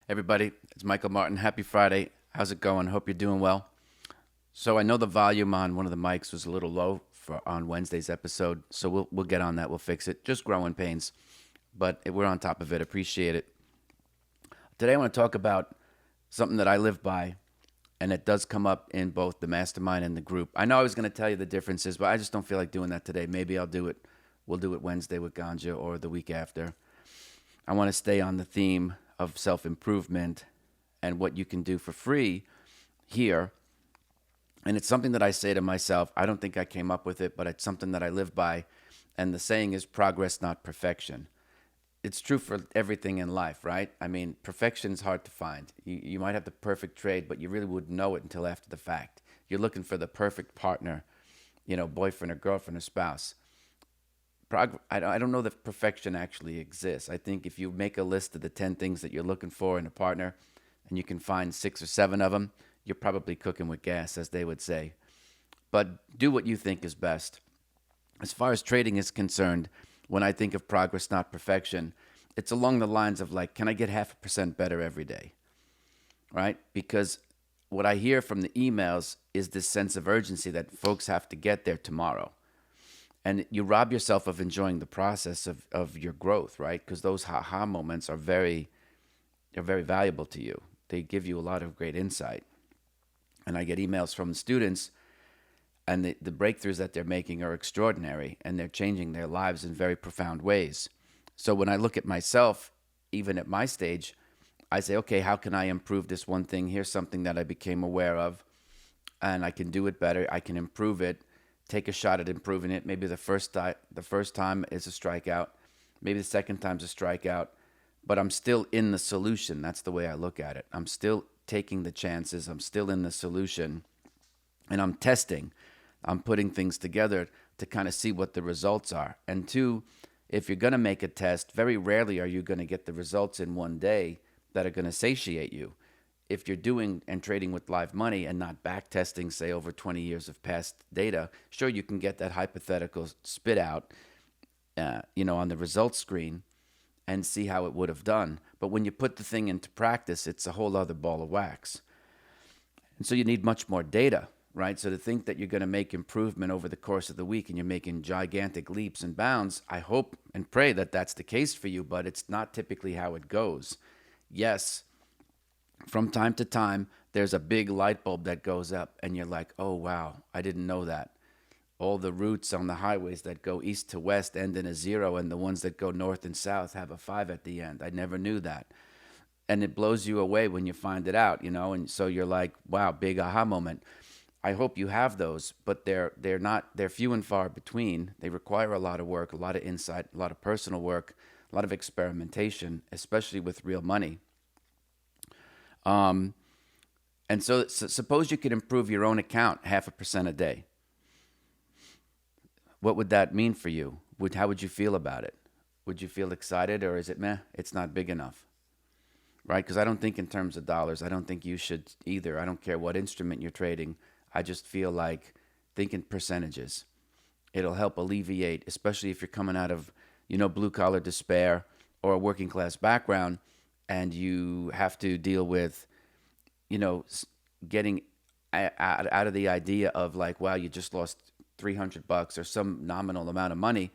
Everybody, it's Michael Martin. Happy Friday. How's it going? Hope you're doing well. So I know the volume on one of the mics was a little low for on Wednesday's episode, so we'll get on that. We'll fix it. Just growing pains, but we're on top of it. Appreciate it. Today I want to talk about something that I live by, and it does come up in both the mastermind and the group. I know I was going to tell you the differences, but I just don't feel like doing that today. Maybe I'll do it. We'll do it Wednesday with Ganja or the week after. I want to stay on the theme of self improvement and what you can do for free here. And it's something that I say to myself. I don't think I came up with it, but it's something that I live by. And the saying is progress, not perfection. It's true for everything in life, right? I mean, perfection is hard to find. You might have the perfect trade, but you really wouldn't know it until after the fact. You're looking for the perfect partner, boyfriend or girlfriend or spouse. I don't know that perfection actually exists. I think if you make a list of the 10 things that you're looking for in a partner and you can find 6 or 7 of them, you're probably cooking with gas, as they would say. But do what you think is best. As far as trading is concerned, when I think of progress, not perfection, it's along the lines of like, can I get 0.5% better every day? Right? Because what I hear from the emails is this sense of urgency that folks have to get there tomorrow. And you rob yourself of enjoying the process of your growth, right? Because those ha-ha moments are very valuable to you. They give you a lot of great insight. And I get emails from students, and the breakthroughs that they're making are extraordinary, and they're changing their lives in very profound ways. So when I look at myself, even at my stage, I say, okay, how can I improve this one thing? Here's something that I became aware of, and I can do it better. I can improve it. Take a shot at improving it. Maybe the first time is a strikeout. Maybe the second time's a strikeout. But I'm still in the solution. That's the way I look at it. I'm still taking the chances. I'm still in the solution. And I'm testing. I'm putting things together to kind of see what the results are. And two, if you're going to make a test, very rarely are you going to get the results in one day that are going to satiate you. If you're doing and trading with live money and not back testing, say, over 20 years of past data, sure, you can get that hypothetical spit out, on the results screen and see how it would have done. But when you put the thing into practice, it's a whole other ball of wax. And so you need much more data, right? So to think that you're going to make improvement over the course of the week and you're making gigantic leaps and bounds, I hope and pray that that's the case for you, but it's not typically how it goes. Yes, from time to time, there's a big light bulb that goes up, and you're like, oh, wow, I didn't know that. All the routes on the highways that go east to west end in a 0, and the ones that go north and south have a 5 at the end. I never knew that. And it blows you away when you find it out, and so you're like, wow, big aha moment. I hope you have those, but they're few and far between. They require a lot of work, a lot of insight, a lot of personal work, a lot of experimentation, especially with real money. And so suppose you could improve your own account 0.5% a day. What would that mean for you? How would you feel about it? Would you feel excited, or is it meh? It's not big enough, right? Because I don't think in terms of dollars. I don't think you should either. I don't care what instrument you're trading. I just feel like think in percentages. It'll help alleviate, especially if you're coming out of, blue collar despair or a working class background, and you have to deal with, getting out of the idea of like, wow, you just lost $300 or some nominal amount of money,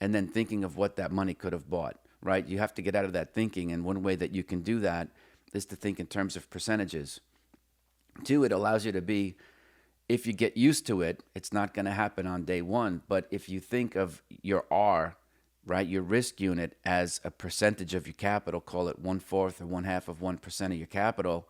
and then thinking of what that money could have bought, right? You have to get out of that thinking, and one way that you can do that is to think in terms of percentages. Two, it allows you to be, if you get used to it, it's not going to happen on day one, but if you think of your R, right, your risk unit as a percentage of your capital, call it 1/4 or 1/2 of 1% of your capital,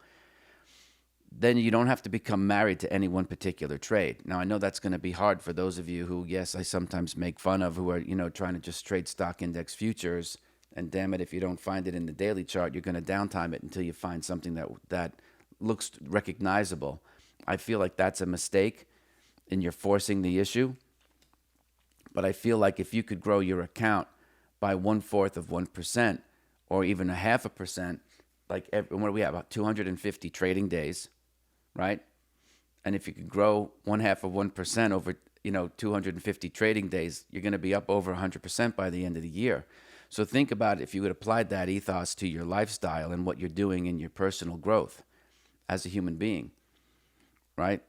then you don't have to become married to any one particular trade. Now, I know that's going to be hard for those of you who, yes, I sometimes make fun of, who are, trying to just trade stock index futures. And damn it, if you don't find it in the daily chart, you're going to downtime it until you find something that looks recognizable. I feel like that's a mistake and you're forcing the issue. But I feel like if you could grow your account by 1/4 of 1% or even 0.5%, like what do we have, about 250 trading days, right? And if you could grow 1/2 of 1% over 250 trading days, you're going to be up over 100% by the end of the year. So think about if you had applied that ethos to your lifestyle and what you're doing in your personal growth as a human being, right?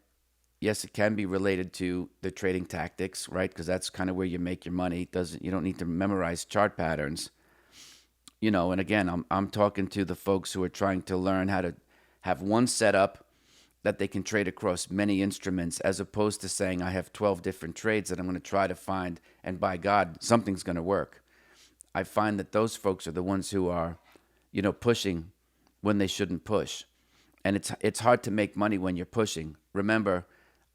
Yes, it can be related to the trading tactics, right? Because that's kind of where you make your money. You don't need to memorize chart patterns, and again, I'm talking to the folks who are trying to learn how to have one setup that they can trade across many instruments, as opposed to saying I have 12 different trades that I'm going to try to find, and by God, something's going to work. I find that those folks are the ones who are, pushing when they shouldn't push. And it's hard to make money when you're pushing. Remember,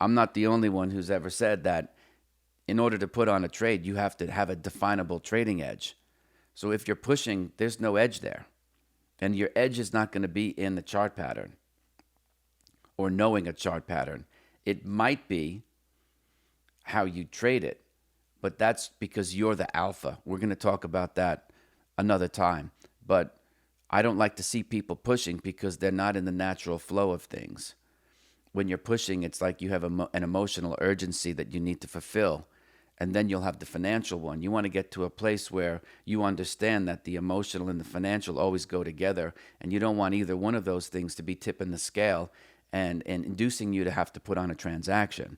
I'm not the only one who's ever said that in order to put on a trade, you have to have a definable trading edge. So if you're pushing, there's no edge there. And your edge is not going to be in the chart pattern or knowing a chart pattern. It might be how you trade it, but that's because you're the alpha. We're going to talk about that another time. But I don't like to see people pushing because they're not in the natural flow of things. When you're pushing, it's like you have an emotional urgency that you need to fulfill. And then you'll have the financial one. You want to get to a place where you understand that the emotional and the financial always go together. And you don't want either one of those things to be tipping the scale and inducing you to have to put on a transaction.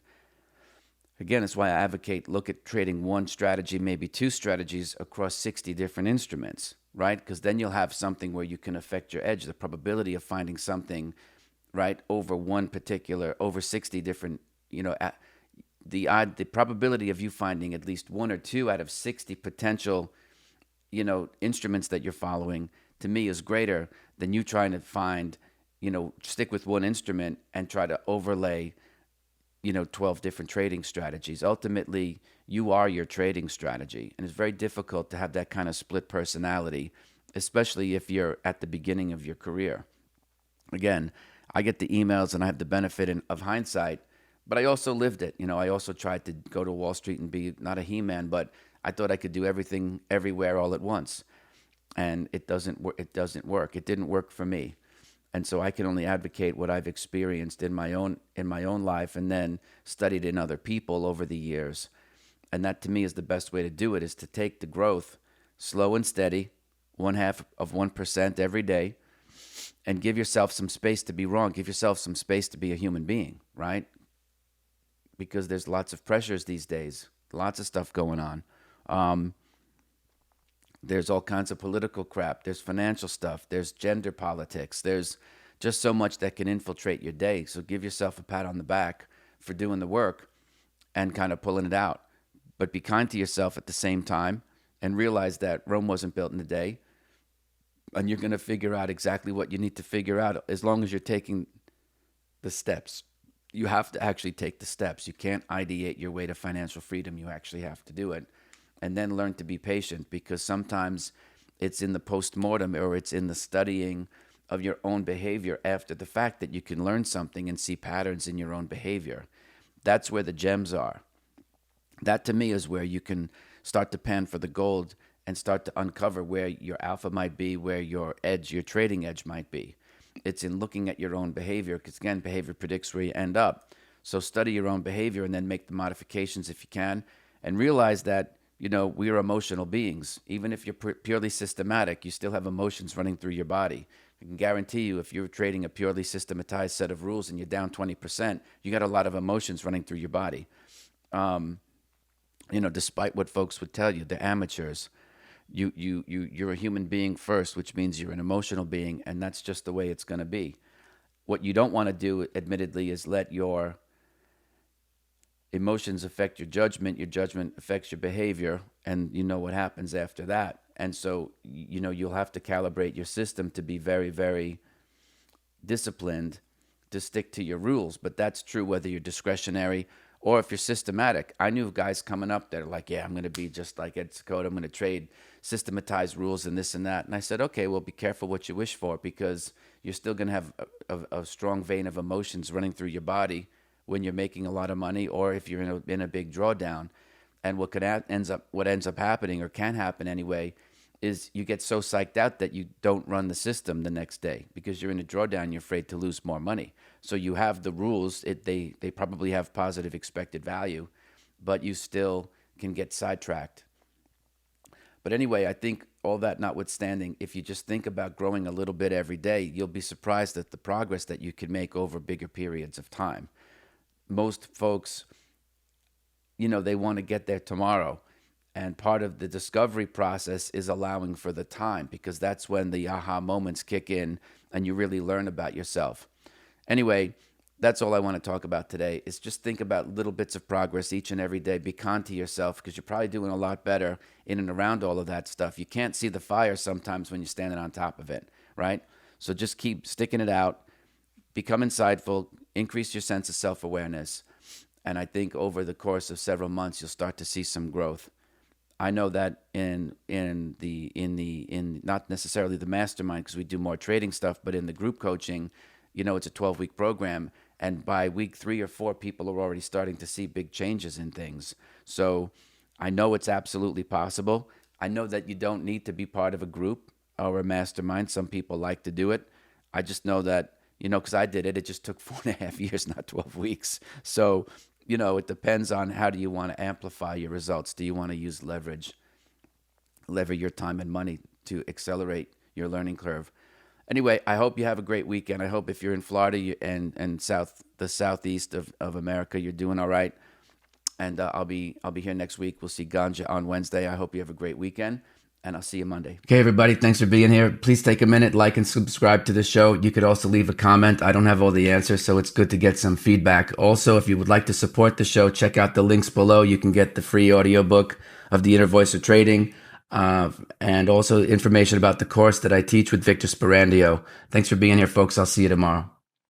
Again, it's why I advocate look at trading one strategy, maybe two strategies across 60 different instruments, right? Because then you'll have something where you can affect your edge. The probability of finding something, right, over 60 different, the probability of you finding at least one or two out of 60 potential, instruments that you're following, to me is greater than you trying to find, stick with one instrument and try to overlay, 12 different trading strategies. Ultimately, you are your trading strategy. And it's very difficult to have that kind of split personality, especially if you're at the beginning of your career. Again, I get the emails and I have the benefit of hindsight, but I also lived it. I also tried to go to Wall Street and be not a he-man, but I thought I could do everything everywhere all at once. And it doesn't work. It didn't work for me. And so I can only advocate what I've experienced in my own life and then studied in other people over the years. And that to me is the best way to do it, is to take the growth slow and steady, 0.5% every day, and give yourself some space to be wrong. Give yourself some space to be a human being, right? Because there's lots of pressures these days, lots of stuff going on. There's all kinds of political crap. There's financial stuff. There's gender politics. There's just so much that can infiltrate your day. So give yourself a pat on the back for doing the work and kind of pulling it out. But be kind to yourself at the same time and realize that Rome wasn't built in a day. And you're going to figure out exactly what you need to figure out as long as you're taking the steps. You have to actually take the steps. You can't ideate your way to financial freedom. You actually have to do it. And then learn to be patient, because sometimes it's in the postmortem or it's in the studying of your own behavior after the fact that you can learn something and see patterns in your own behavior. That's where the gems are. That to me is where you can start to pan for the gold and start to uncover where your alpha might be, where your edge, your trading edge might be. It's in looking at your own behavior, because again, behavior predicts where you end up. So study your own behavior and then make the modifications if you can, and realize that we are emotional beings. Even if you're purely systematic, you still have emotions running through your body. I can guarantee you, if you're trading a purely systematized set of rules and you're down 20%, you got a lot of emotions running through your body. Despite what folks would tell you, they're amateurs. You're a human being first, which means you're an emotional being, and that's just the way it's going to be. What you don't want to do, admittedly, is let your emotions affect your judgment affects your behavior, and you know what happens after that. And so, you'll have to calibrate your system to be very, very disciplined to stick to your rules. But that's true whether you're discretionary or if you're systematic. I knew guys coming up that are like, yeah, I'm going to be just like Ed Seykota. I'm going to trade systematized rules and this and that. And I said, okay, well, be careful what you wish for, because you're still going to have a strong vein of emotions running through your body when you're making a lot of money, or if you're in a big drawdown. And what ends up happening, or can happen anyway, is you get so psyched out that you don't run the system the next day because you're in a drawdown. You're afraid to lose more money. So you have the rules. They probably have positive expected value, but you still can get sidetracked. But anyway, I think all that notwithstanding, if you just think about growing a little bit every day, you'll be surprised at the progress that you can make over bigger periods of time. Most folks, they want to get there tomorrow. And part of the discovery process is allowing for the time, because that's when the aha moments kick in and you really learn about yourself. Anyway, that's all I want to talk about today, is just think about little bits of progress each and every day. Be kind to yourself, because you're probably doing a lot better in and around all of that stuff. You can't see the fire sometimes when you're standing on top of it, right? So just keep sticking it out, become insightful, increase your sense of self-awareness. And I think over the course of several months, you'll start to see some growth. I know that in not necessarily the mastermind, because we do more trading stuff, but in the group coaching, it's a 12-week program. And by week 3 or 4, people are already starting to see big changes in things. So I know it's absolutely possible. I know that you don't need to be part of a group or a mastermind. Some people like to do it. I just know that, because I did it, it just took 4.5 years, not 12 weeks. So, it depends on how do you want to amplify your results. Do you want to use lever your time and money to accelerate your learning curve? Anyway, I hope you have a great weekend. I hope if you're in Florida and the southeast of America, you're doing all right. And I'll be here next week. We'll see Ganja on Wednesday. I hope you have a great weekend, and I'll see you Monday. Okay, everybody, thanks for being here. Please take a minute, like and subscribe to the show. You could also leave a comment. I don't have all the answers, so it's good to get some feedback. Also, if you would like to support the show, check out the links below. You can get the free audiobook of The Inner Voice of Trading, and also information about the course that I teach with Victor Sperandio. Thanks for being here, folks. I'll see you tomorrow.